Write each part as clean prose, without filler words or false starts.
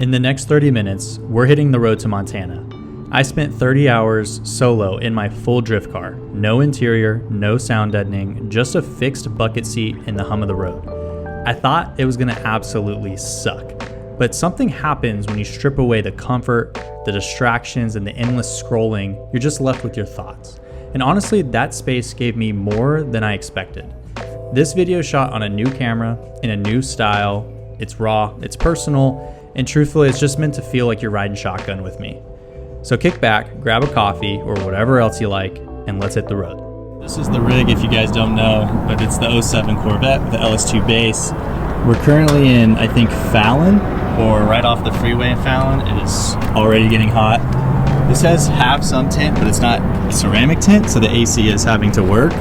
In the next 30 minutes, we're hitting the road to Montana. I spent 30 hours solo in my full drift car. No interior, no sound deadening, just a fixed bucket seat and the hum of the road. I thought it was gonna absolutely suck, but something happens when you strip away the comfort, the distractions, and the endless scrolling. You're just left with your thoughts. And honestly, that space gave me more than I expected. This video is shot on a new camera, in a new style. It's raw, it's personal, and truthfully, it's just meant to feel like you're riding shotgun with me. So kick back, grab a coffee or whatever else you like, and let's hit the road. This is the rig, if you guys don't know, but it's the 07 Corvette with the LS2 base. We're currently in, I think, Fallon, or right off the freeway in Fallon. It is already getting hot. This has have some tint, but it's not a ceramic tint, so the AC is having to work.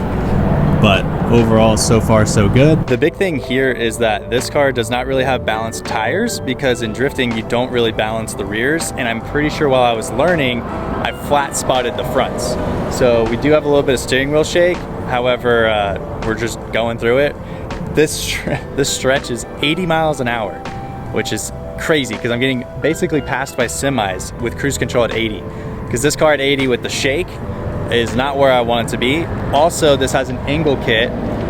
But overall, so far so good. The big thing here is that this car does not really have balanced tires, because in drifting you don't really balance the rears, and I'm pretty sure while I was learning I flat spotted the fronts. So we do have a little bit of steering wheel shake, however we're just going through it. This stretch is 80 miles an hour, which is crazy because I'm getting basically passed by semis with cruise control at 80, because this car at 80 with the shake is not where I want it to be. Also, this has an angle kit,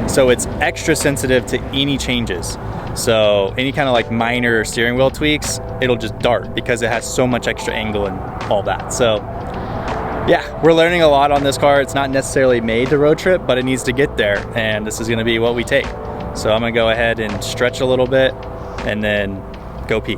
so it's extra sensitive to any changes. So any kind of like minor steering wheel tweaks, it'll just dart because it has so much extra angle and all that. So yeah, we're learning a lot on this car. It's not necessarily made to road trip, but it needs to get there, and this is gonna be what we take. So I'm gonna go ahead and stretch a little bit and then go pee.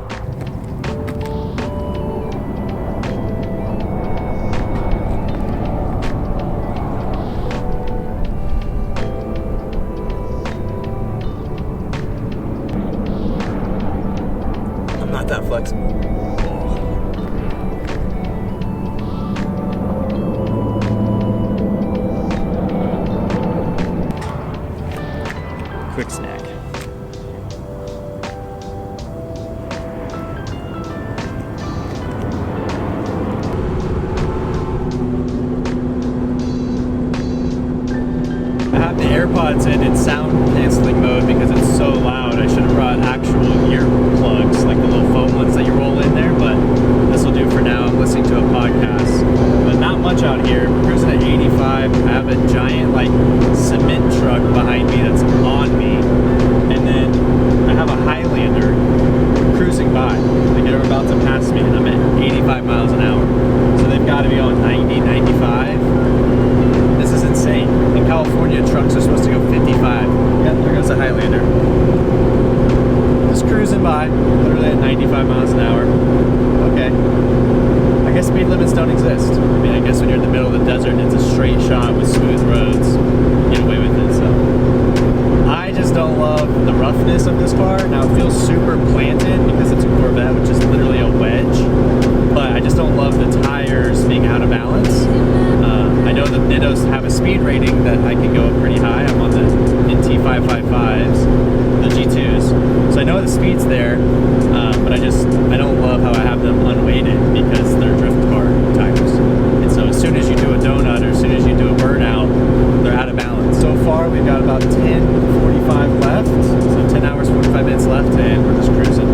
Not that flexible. Quick snack. I have the AirPods in sound canceling mode because it's so loud. I should have brought actual ear plugs, like the little foam ones that you roll in there, but this will do for now. I'm listening to a podcast, but not much out here. We're cruising at 85. I have a giant like cement truck behind me that's on me, and then I have a Highlander cruising by. Like they're about to pass me, and I'm at 85 miles an hour. So they've got to be on 90, 95. This is insane. In California, trucks are supposed to go 55. Yeah, there goes a Highlander. Just cruising by, literally at 95 miles an hour. Okay. I guess speed limits don't exist. I mean, I guess when you're in the middle of the desert and it's a straight shot with smooth roads, you get away with it, so. I just don't love the roughness of this car. Now, it feels super planted because it's a Corvette, which is literally a wedge, but I just don't love the tires being out of balance. I know the Nittos have a speed rating that I can go up pretty high. I'm on the NT555s, the G2s. So I know the speed's there, but I don't love how I have them unweighted because they're drift car tires. And so as soon as you do a donut or as soon as you do a burnout, they're out of balance. So far, we've got about 10:45 left. So 10 hours, 45 minutes left, and we're just cruising.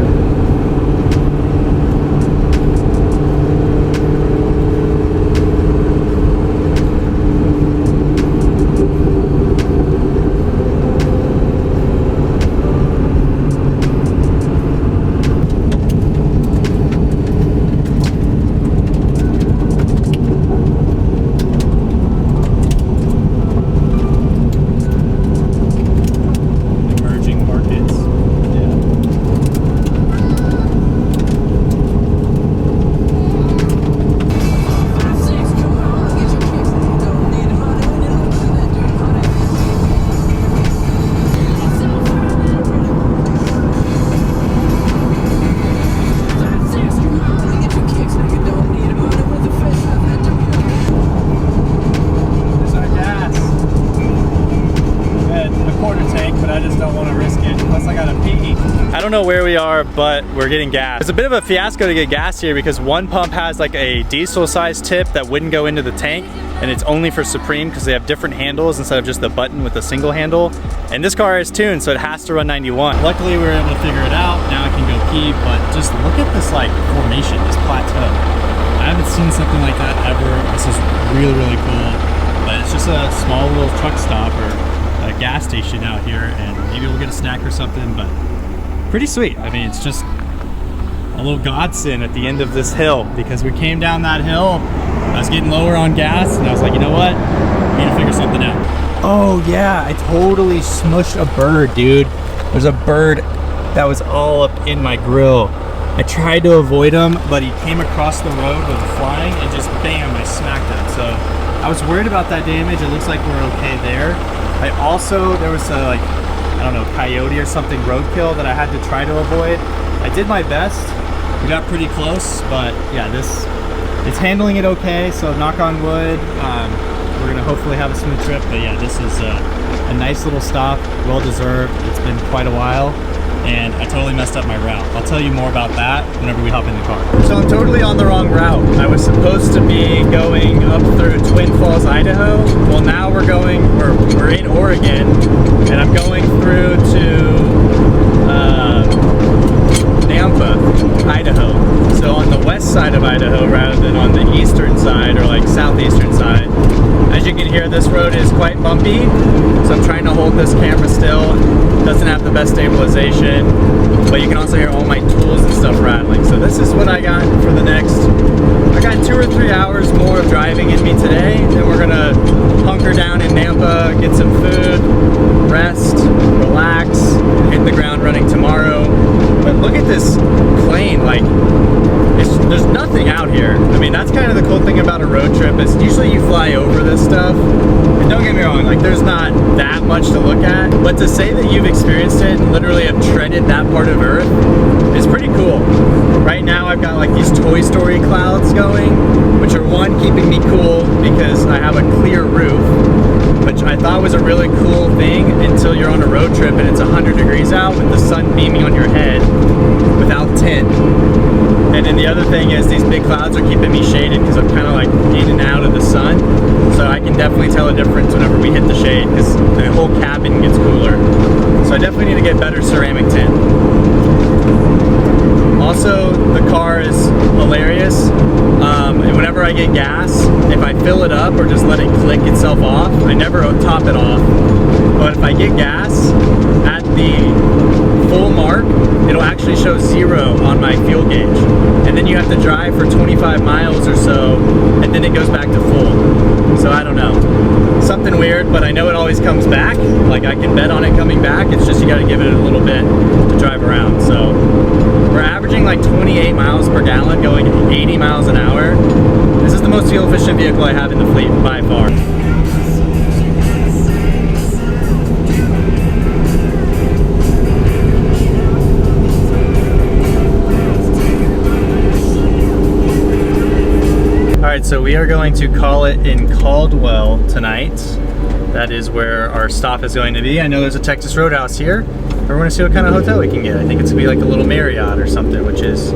we are, but we're getting gas. It's a bit of a fiasco to get gas here because one pump has like a diesel sized tip that wouldn't go into the tank, and it's only for Supreme because they have different handles instead of just the button with a single handle. And this car is tuned, so it has to run 91. Luckily we were able to figure it out. Now I can go pee, but just look at this like formation, this plateau. I haven't seen something like that ever. This is really, really cool. But it's just a small little truck stop or a gas station out here, and maybe we'll get a snack or something, but pretty sweet. I mean, it's just a little godsend at the end of this hill because we came down that hill. I was getting lower on gas, and I was like, you know what? We need to figure something out. Oh yeah, I totally smushed a bird, dude. There's a bird that was all up in my grill. I tried to avoid him, but he came across the road with flying and just bam, I smacked him. So I was worried about that damage. It looks like we're okay there. There was a like, I don't know, coyote or something roadkill that I had to try to avoid. I did my best. We got pretty close, but yeah, it's handling it okay. So knock on wood. We're gonna hopefully have a smooth trip. But yeah, this is a nice little stop, well deserved. It's been quite a while, and I totally messed up my route. I'll tell you more about that whenever we hop in the car. So I'm totally on the wrong route. I was supposed to be going up through Twin Falls, Idaho. Well, now we're in Oregon, and I'm going through to Nampa, Idaho. So on the west side of Idaho rather than on the eastern side or like southeastern side. As you can hear, this road is quite bumpy, so I'm trying to hold this camera still. Doesn't have the best stabilization, but you can also hear all my tools and stuff rattling. So this is what I got for the next, I got 2 or 3 hours more of driving in me today. Then we're gonna hunker down in Nampa, get some food, rest, relax, hit the ground running tomorrow. But look at this plain, like, there's nothing out here. I mean, that's kind of the cool thing about a road trip is usually you fly over this stuff, and don't get me wrong, like there's not that much to look at, but to say that you've experienced it and literally have treaded that part of Earth is pretty cool. Right now I've got like these Toy Story clouds going, which are one, keeping me cool because I have a clear roof, which I thought was a really cool thing until you're on a road trip and it's 100 degrees out with the sun beaming on your head without tint. And then the other thing is these big clouds are keeping me shaded because I'm kind of like in and out of the sun. So I can definitely tell a difference whenever we hit the shade because the whole cabin gets cooler. So I definitely need to get better ceramic tint. Also, the car is hilarious. And whenever I get gas, if I fill it up or just let it click itself off, I never top it off. But if I get gas at the full mark, it'll actually show 0 on my fuel gauge. And then you have to drive for 25 miles or so, and then it goes back to full. So I don't know. Something weird, but I know it always comes back. Like I can bet on it coming back. It's just you gotta give it a little bit to drive around. So we're averaging like 28 miles per gallon, going 80 miles an hour. This is the most fuel efficient vehicle I have in the fleet by far. Alright, so we are going to call it in Caldwell tonight. That is where our stop is going to be. I know there's a Texas Roadhouse here. We're going to see what kind of hotel we can get. I think it's going to be like a little Marriott or something, which is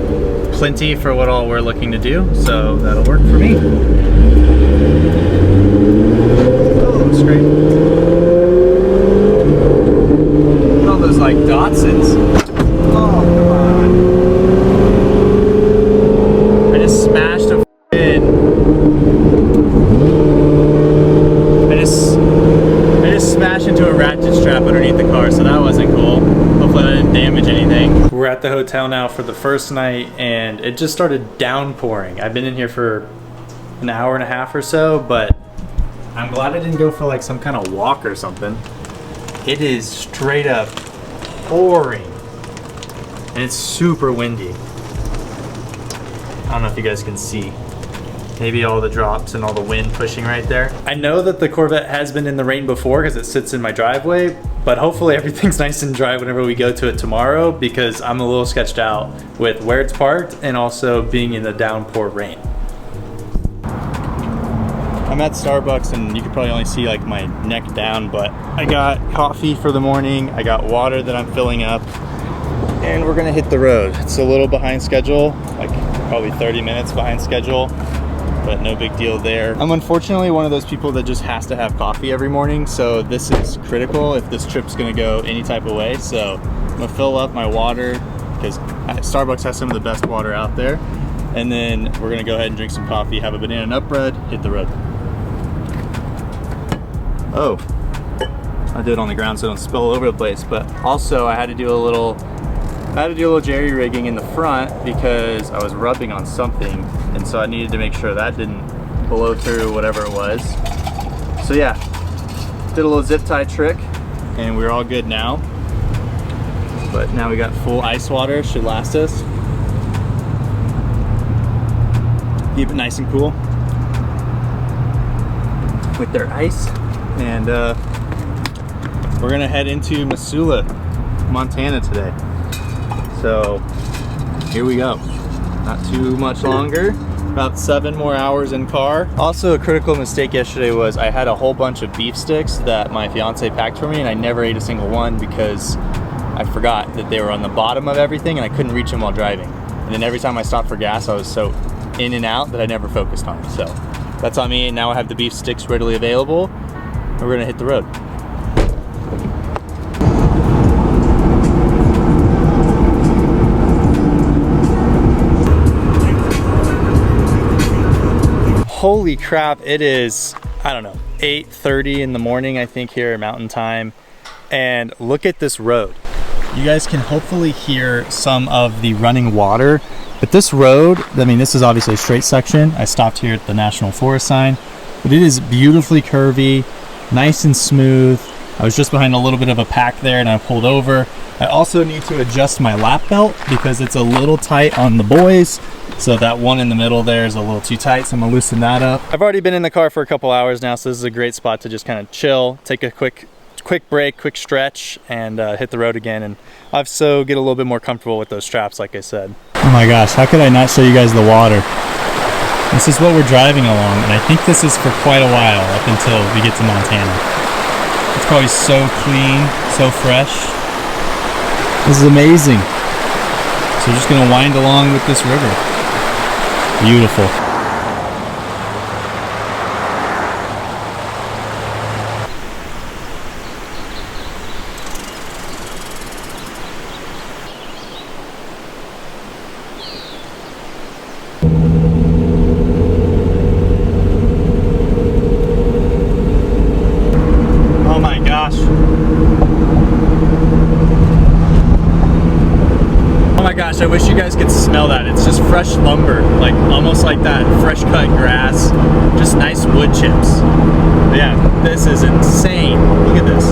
plenty for what all we're looking to do. So that'll work for me. Oh, looks great. Look at all those like Datsuns. Oh, come on. I just smashed a smashed into a ratchet strap underneath the car, so that wasn't cool. Hopefully that didn't damage anything. We're at the hotel now for the first night, and it just started downpouring. I've been in here for an hour and a half or so, but I'm glad I didn't go for like some kind of walk or something. It is straight up pouring, and it's super windy. I don't know if you guys can see. Maybe all the drops and all the wind pushing right there. I know that the Corvette has been in the rain before because it sits in my driveway, but hopefully everything's nice and dry whenever we go to it tomorrow because I'm a little sketched out with where it's parked and also being in the downpour rain. I'm at Starbucks and you can probably only see like my neck down, but I got coffee for the morning. I got water that I'm filling up. and we're gonna hit the road. It's a little behind schedule, like probably 30 minutes behind schedule, but no big deal there. I'm unfortunately one of those people that just has to have coffee every morning, so this is critical if this trip's gonna go any type of way. So I'm gonna fill up my water, because Starbucks has some of the best water out there, and then we're gonna go ahead and drink some coffee, have a banana nut bread, hit the road. Oh, I did it on the ground so it don't spill all over the place, but also I had to do a little jerry rigging in the front because I was rubbing on something, and so I needed to make sure that didn't blow through whatever it was. So yeah, did a little zip tie trick and we're all good now. But now we got full ice water, should last us. Keep it nice and cool with their ice. And we're gonna head into Missoula, Montana today. So here we go. Not too much longer, about 7 more hours in car. Also, a critical mistake yesterday was I had a whole bunch of beef sticks that my fiance packed for me, and I never ate a single one because I forgot that they were on the bottom of everything and I couldn't reach them while driving. And then every time I stopped for gas, I was so in and out that I never focused on it. So that's on me. Now I have the beef sticks readily available. We're gonna hit the road. Holy crap, it is, I don't know, 8:30 in the morning, I think, here at Mountain Time. And look at this road. You guys can hopefully hear some of the running water, but this road, I mean, this is obviously a straight section. I stopped here at the National Forest sign, but it is beautifully curvy, nice and smooth. I was just behind a little bit of a pack there and I pulled over. I also need to adjust my lap belt because it's a little tight on the boys. So that one in the middle there is a little too tight, so I'm gonna loosen that up. I've already been in the car for a couple hours now, so this is a great spot to just kind of chill, take a quick break, quick stretch, and hit the road again, and also get a little bit more comfortable with those straps, like I said. Oh my gosh, how could I not show you guys the water? This is what we're driving along, and I think this is for quite a while, up until we get to Montana. It's probably so clean, so fresh. This is amazing. So we're just gonna wind along with this river. Beautiful. Oh my gosh. Oh my gosh, I wish you guys could smell that. It's just fresh lumber, like almost like that fresh cut grass, just nice wood chips. But yeah, this is insane. Look at this.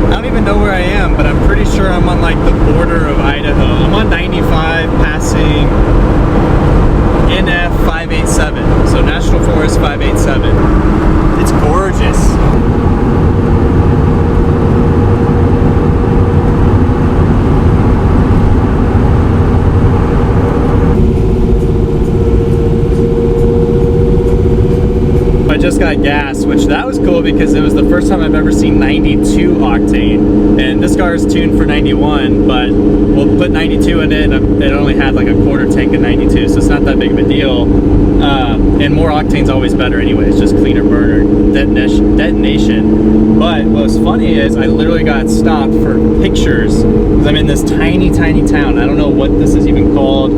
I don't even know where I am, but I'm pretty sure I'm on like the border of Idaho. I'm on 95 passing NF 587, so National Forest 587. It's gorgeous. I just got gas, which that was cool because it was the first time I've ever seen 92 octane, and this car is tuned for 91, but we'll put 92 in it, and it only had like a quarter tank of 92, so it's not that big of a deal. And more octane's always better anyway, it's just cleaner burner detonation. But what was funny is I literally got stopped for pictures because I'm in this tiny town. I don't know what this is even called,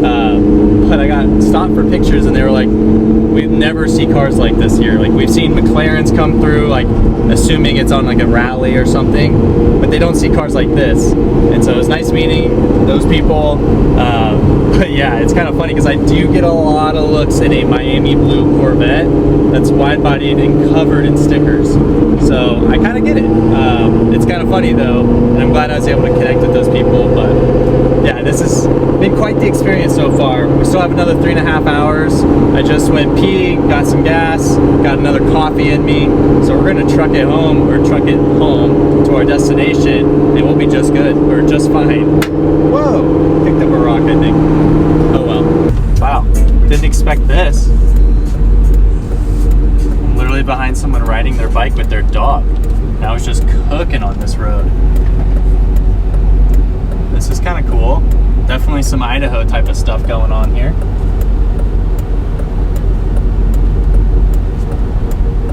but I got stopped for pictures, and they were like, we never see cars like this here. Like, we've seen McLarens come through, like assuming it's on like a rally or something, but they don't see cars like this. And so it was nice meeting those people. But yeah, it's kind of funny because I do get a lot of looks in a Miami blue Corvette that's wide-bodied and covered in stickers. So I kind of get it. It's kind of funny though, and I'm glad I was able to connect with those people. But yeah, this has been quite the experience so far. We still have another 3.5 hours. I just went pee, got some gas, got another coffee in me. So we're gonna truck it home to our destination, and we'll be just good, or just fine. Whoa, picked up a rock, I think. Oh well. Wow, Didn't expect this. I'm literally behind someone riding their bike with their dog. And I was just cooking on this road. This is kind of cool. Definitely some Idaho type of stuff going on here.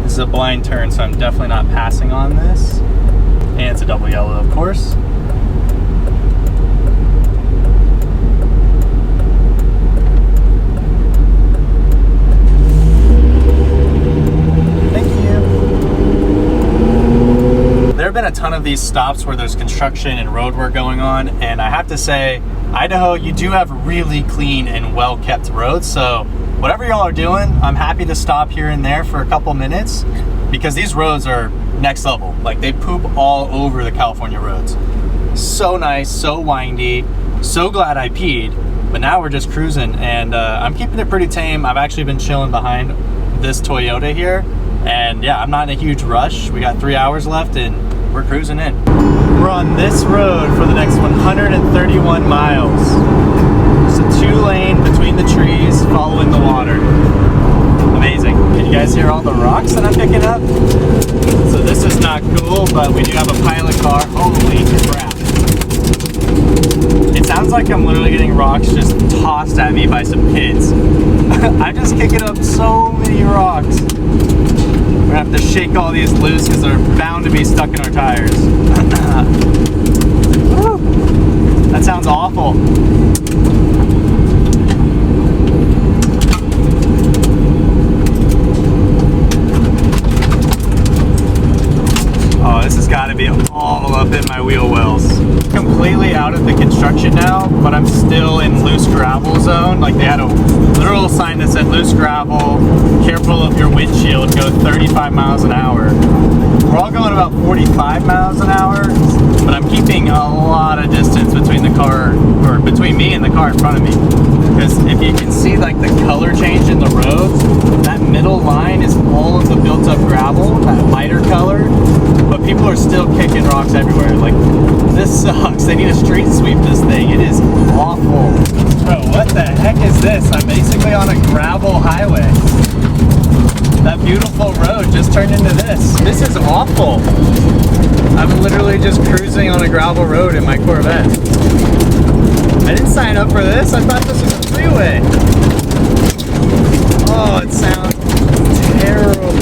This is a blind turn, so I'm definitely not passing on this. And it's a double yellow, of course. Thank you. There have been a ton of these stops where there's construction and road work going on, and I have to say, Idaho, you do have really clean and well-kept roads, so whatever y'all are doing, I'm happy to stop here and there for a couple minutes because these roads are next level. Like, they poop all over the California roads. So nice, so windy, so glad I peed, but now we're just cruising, and I'm keeping it pretty tame. I've actually been chilling behind this Toyota here, and yeah, I'm not in a huge rush. We got 3 hours left and we're cruising in. We're on this road for the next 131 miles. It's a 2-lane between the trees following the water. Amazing. Can you guys hear all the rocks that I'm picking up? So this is not cool, but we do have a pilot car. Holy crap. It sounds like I'm literally getting rocks just tossed at me by some kids. I'm just kicking up so many rocks. We're gonna have to shake all these loose because they're bound to be stuck in our tires. Woo. That sounds awful. Oh, this has got to be all up in my wheel wells. Completely out of the construction now, but I'm still in loose gravel zone. Like, they had a literal sign that said loose gravel, careful of your windshield, go 35 miles an hour. We're all going about 45 miles an hour, but I'm keeping a lot of distance between the car, or between me and the car in front of me. Because if you can see, like, the color change in the roads, that middle line is all of the built up gravel, that lighter color, but people are still kicking rocks everywhere. Like, this sucks. They need to street sweep this thing. It is awful. Bro, what the heck is this? I'm basically on a gravel highway. That beautiful road just turned into this. This is awful. I'm literally just cruising on a gravel road in my Corvette. I didn't sign up for this. I thought this was a freeway. Oh, it sounds terrible.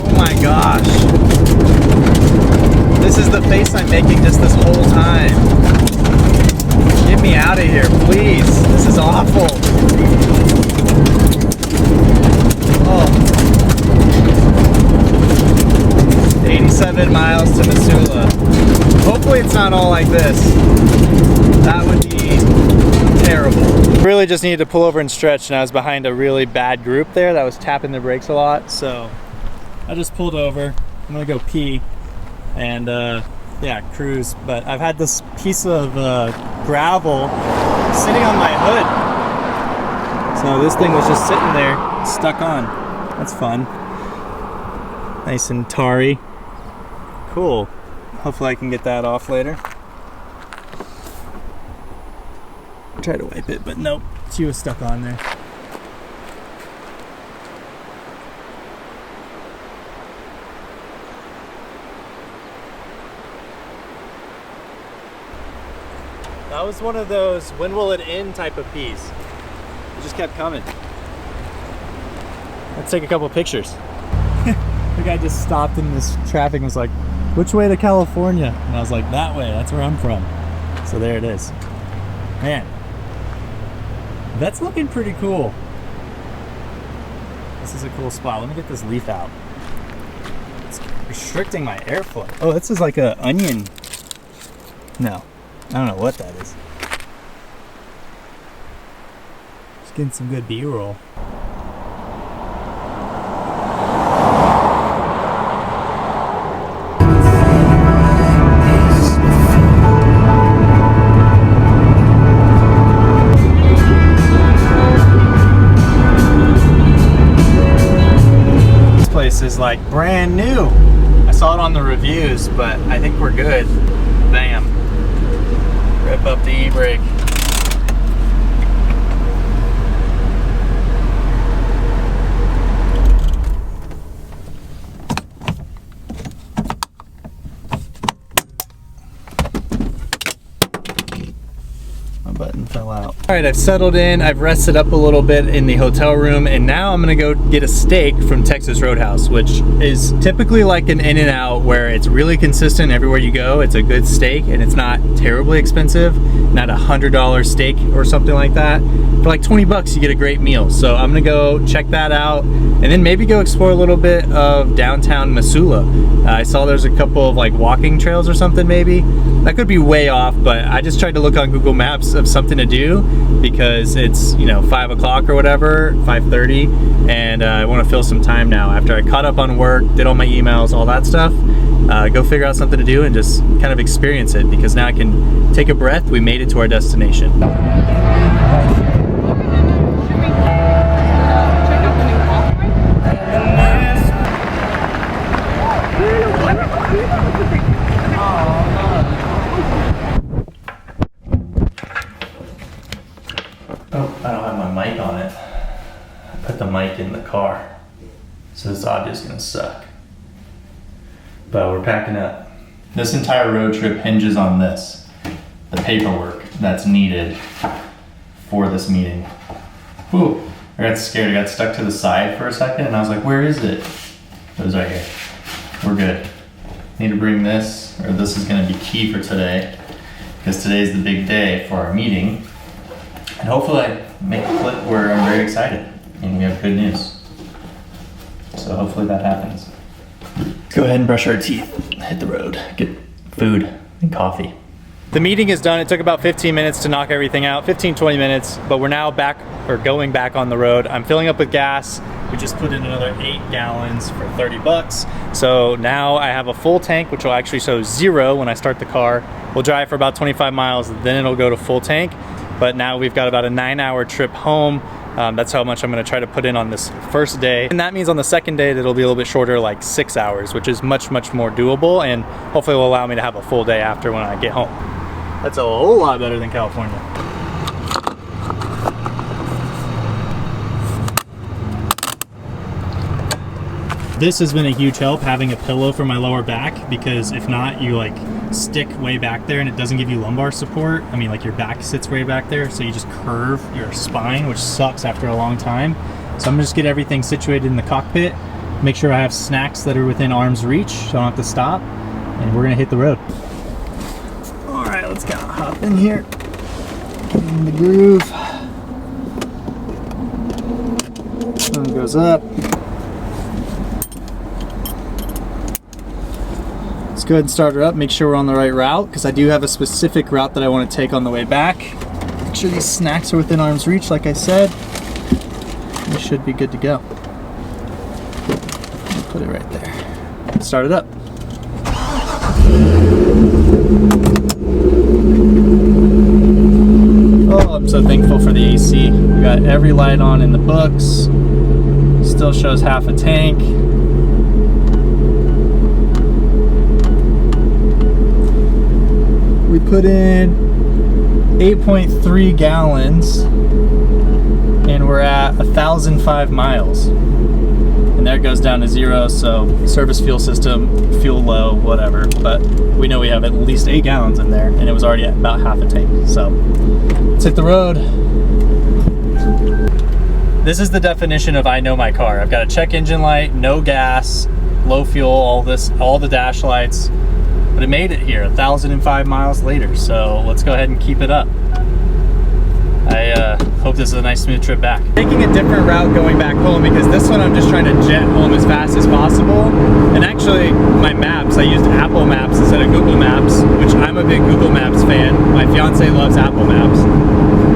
Oh my gosh. This is the face I'm making just this whole time. Get me out of here, please. This is awful. Oh. 87 miles to Missoula. Hopefully it's not all like this. That would be terrible. Really just needed to pull over and stretch, and I was behind a really bad group there that was tapping their brakes a lot, so I just pulled over. I'm gonna go pee and yeah, cruise. But I've had this piece of gravel sitting on my hood, so this thing was just sitting there stuck on. That's fun. Nice and tarry. Cool. Hopefully I can get that off later. Try to wipe it, but nope, she was stuck on there. That was one of those when will it end type of peas. It just kept coming. Let's take a couple of pictures. The guy just stopped in this traffic and was like, which way to California? And I was like, that way, that's where I'm from. So there it is. Man, that's looking pretty cool. This is a cool spot. Let me get this leaf out. It's restricting my airflow. Oh, this is like an onion. No, I don't know what that is. Just getting some good B-roll. Is like brand new. I saw it on the reviews, but I think we're good. Bam. Rip up the e-brake. All right, I've settled in, I've rested up a little bit in the hotel room, and now I'm gonna go get a steak from Texas Roadhouse, which is typically like an In-N-Out where it's really consistent everywhere you go. It's a good steak and it's not terribly expensive, not $100 steak or something like that. For like 20 bucks, you get a great meal. So I'm gonna go check that out and then maybe go explore a little bit of downtown Missoula. I saw there's a couple of like walking trails or something maybe. That could be way off, but I just tried to look on Google Maps of something to do because it's, you know, 5 o'clock or whatever, 5:30, and I want to fill some time now after I caught up on work, did all my emails, all that stuff. Go figure out something to do and just kind of experience it, because now I can take a breath. We made it to our destination. Oh, I don't have my mic on it. I put the mic in the car, so this audio is gonna suck. But we're packing up. This entire road trip hinges on this, the paperwork that's needed for this meeting. Whew, I got scared. I got stuck to the side for a second and I was like, where is it? It was right here. We're good. Need to bring this, or this is gonna be key for today, because today's the big day for our meeting. And hopefully I make a clip where I'm very excited and we have good news. So hopefully that happens. Let's go ahead and brush our teeth, hit the road, get food and coffee. The meeting is done. It took about 15 minutes to knock everything out, 15-20 minutes, but we're now back, or going back on the road. I'm filling up with gas. We just put in another 8 gallons for 30 bucks. So now I have a full tank, which will actually show 0 when I start the car. We'll drive for about 25 miles, then it'll go to full tank. But now we've got about a 9-hour trip home. That's how much I'm gonna try to put in on this first day. And that means on the second day, that'll be a little bit shorter, like 6 hours, which is much, much more doable, and hopefully will allow me to have a full day after when I get home. That's a whole lot better than California. This has been a huge help, having a pillow for my lower back, because if not, you like stick way back there and it doesn't give you lumbar support. I mean, like your back sits way back there, so you just curve your spine, which sucks after a long time. So I'm gonna just get everything situated in the cockpit, make sure I have snacks that are within arm's reach so I don't have to stop, and we're gonna hit the road. All right, let's kind of hop in here, get in the groove. Sun goes up. Let's go ahead and start her up, make sure we're on the right route, because I do have a specific route that I want to take on the way back. Make sure these snacks are within arm's reach, like I said. We should be good to go. Put it right there. Start it up. Oh, I'm so thankful for the AC. We got every light on in the books. Still shows half a tank. We put in 8.3 gallons and we're at 1,005 miles. And there it goes down to 0, so service fuel system, fuel low, whatever. But we know we have at least 8 gallons in there, and it was already at about half a tank. So let's hit the road. This is the definition of I know my car. I've got a check engine light, no gas, low fuel, all this, all the dash lights. But it made it here 1,005 miles later, so let's go ahead and keep it up. I hope this is a nice smooth trip back. Taking a different route going back home, because this one I'm just trying to jet home as fast as possible. And actually my maps, I used Apple Maps instead of Google Maps, which I'm a big Google Maps fan. My fiance loves Apple Maps.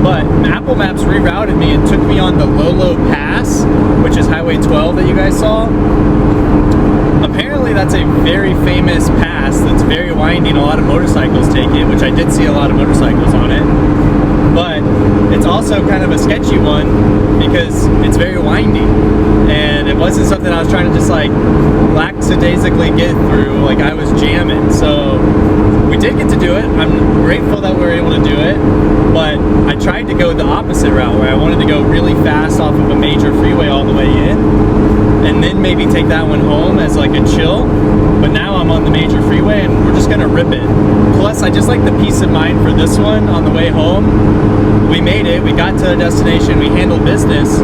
But Apple Maps rerouted me and took me on the Lolo Pass, which is Highway 12 that you guys saw. Apparently that's a very famous pass that's very winding. A lot of motorcycles take it, which I did see a lot of motorcycles on it. But it's also kind of a sketchy one because it's very windy. And it wasn't something I was trying to just like lackadaisically get through, like I was jamming. So we did get to do it. I'm grateful that we were able to do it. But I tried to go the opposite route where I wanted to go really fast off of a major freeway all the way in. And and then maybe take that one home as like a chill. But now I'm on the major freeway and we're just gonna rip it. Plus, I just like the peace of mind for this one on the way home. We made it, we got to a destination, we handled business,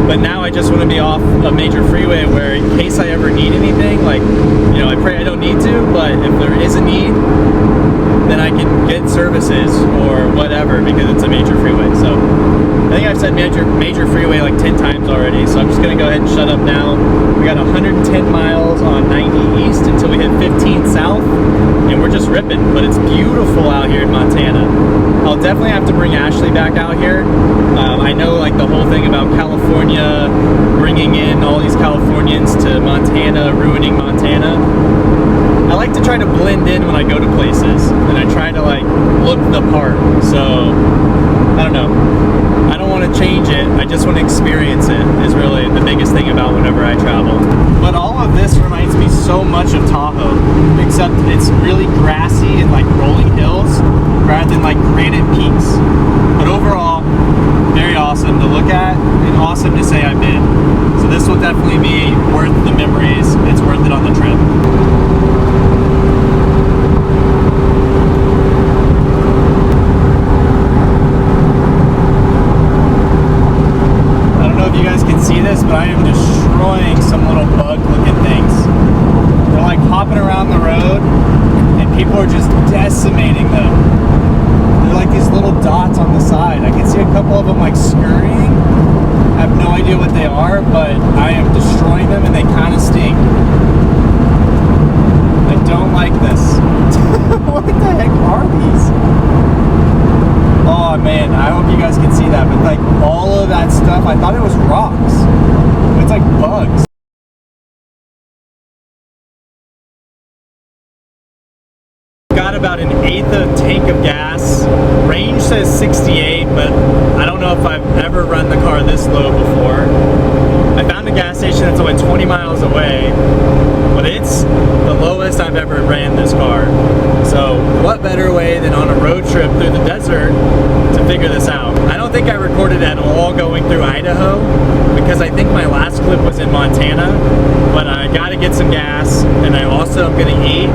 but now I just want to be off a major freeway where in case I ever need anything, like, you know, I pray I don't need to, but if there is a need, then I can get services or whatever because it's a major freeway. So I think I've said major freeway like 10 times already, so I'm just gonna go ahead and shut up now. We got 110 miles on 90 east until we hit 15 south, and we're just ripping, but it's beautiful out here in Montana. I'll definitely have to bring Ashley back out here. I know like the whole thing about California, bringing in all these Californians to Montana, ruining Montana. I like to try to blend in when I go to places, and I try to like look the part. So I don't know. I don't want to change it. I just want to experience it is really the biggest thing about whenever I travel. But all of this reminds me so much of Tahoe, except it's really grassy and like rolling hills rather than like granite peaks. But overall, very awesome to look at and awesome to say I've been. So this will definitely be worth the memories. It's worth it on the trip. You guys can see this, but I am destroying some little bug looking things. They're like hopping around the road and people are just decimating them. They're like these little dots on the side. I can see a couple of them like scurrying. I have no idea what they are, but I am destroying them and they kind of stink. I don't like this. What the heck are these? Oh man, I hope you guys can see that, but like all of that stuff, I thought it was rocks. It's like bugs. Got about an eighth of tank of gas. Range says 68, but I don't know if I've ever run the car this low before. I found a gas station that's only 20 miles away, but it's the lowest I've ever ran this car. So what better way than on a road trip through the desert to figure this out? I don't think I recorded at all going through Idaho because I think my last clip was in Montana, but I gotta get some gas and I also am gonna eat,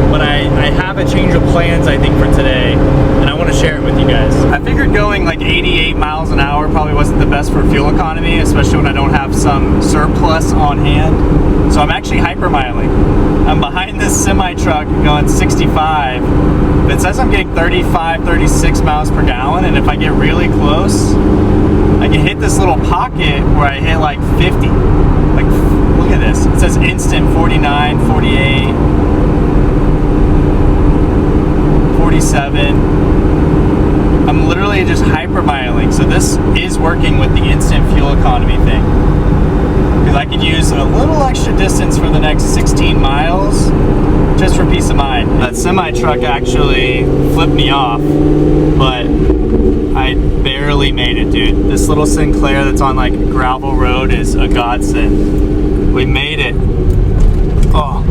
but I have a change of plans I think for today and I want to share it with you guys. I figured going like 88 miles an hour probably wasn't the best for fuel economy, especially when I don't have some surplus on hand. So I'm actually hypermiling. I'm behind this semi truck going 65. It says I'm getting 35, 36 miles per gallon, and if I get really close, I can hit this little pocket where I hit like 50. Like, look at this. It says instant 49, 48, 47. I'm literally just hypermiling. So this is working with the instant fuel economy thing. Because I could use a little extra distance for the next 16 miles just for peace of mind. That semi truck actually flipped me off, but I barely made it, dude. This little Sinclair that's on like gravel road is a godsend. We made it. Oh,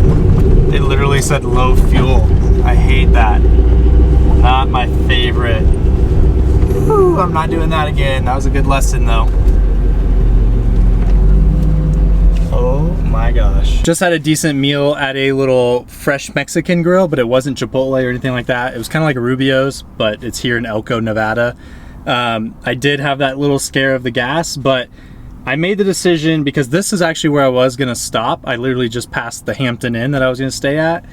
it literally said low fuel. I hate that. Not my favorite. Whew, I'm not doing that again. That was a good lesson though. Oh my gosh. Just had a decent meal at a little fresh Mexican grill, but it wasn't Chipotle or anything like that. It was kind of like a Rubio's, but it's here in Elko, Nevada. I did have that little scare of the gas, but I made the decision because this is actually where I was gonna stop. I literally just passed the Hampton Inn that I was gonna stay at,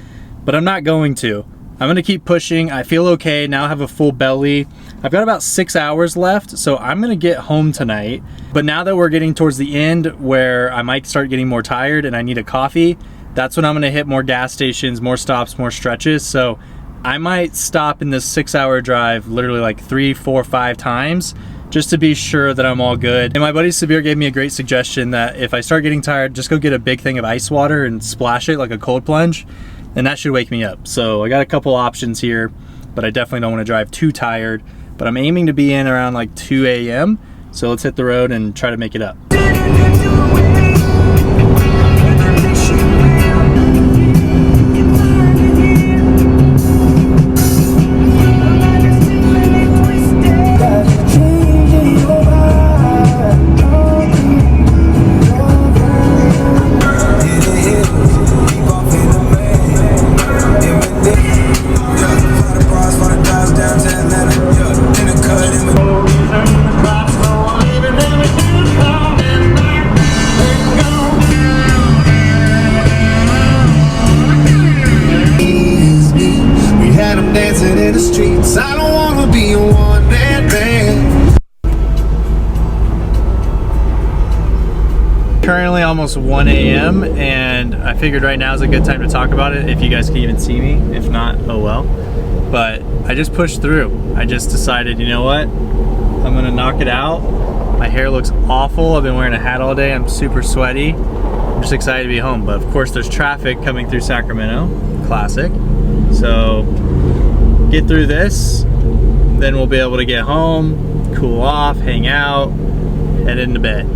but I'm not going to. I'm gonna keep pushing. I feel okay. Now I have a full belly. I've got about 6 hours left, so I'm gonna get home tonight. But now that we're getting towards the end where I might start getting more tired and I need a coffee, that's when I'm gonna hit more gas stations, more stops, more stretches. So I might stop in this 6 hour drive literally like 3, 4, 5 times just to be sure that I'm all good. And my buddy Sabir gave me a great suggestion that if I start getting tired, just go get a big thing of ice water and splash it like a cold plunge, and that should wake me up. So I got a couple options here, but I definitely don't want to drive too tired. But I'm aiming to be in around like 2 a.m. So let's hit the road and try to make it up. currently almost 1 a.m. and I figured right now is a good time to talk about it, if you guys can even see me. If not, oh well. But I just pushed through. I just decided, you know what? I'm gonna knock it out. My hair looks awful. I've been wearing a hat all day. I'm super sweaty. I'm just excited to be home. But of course there's traffic coming through Sacramento. Classic. So get through this, then we'll be able to get home, cool off, hang out, head into bed.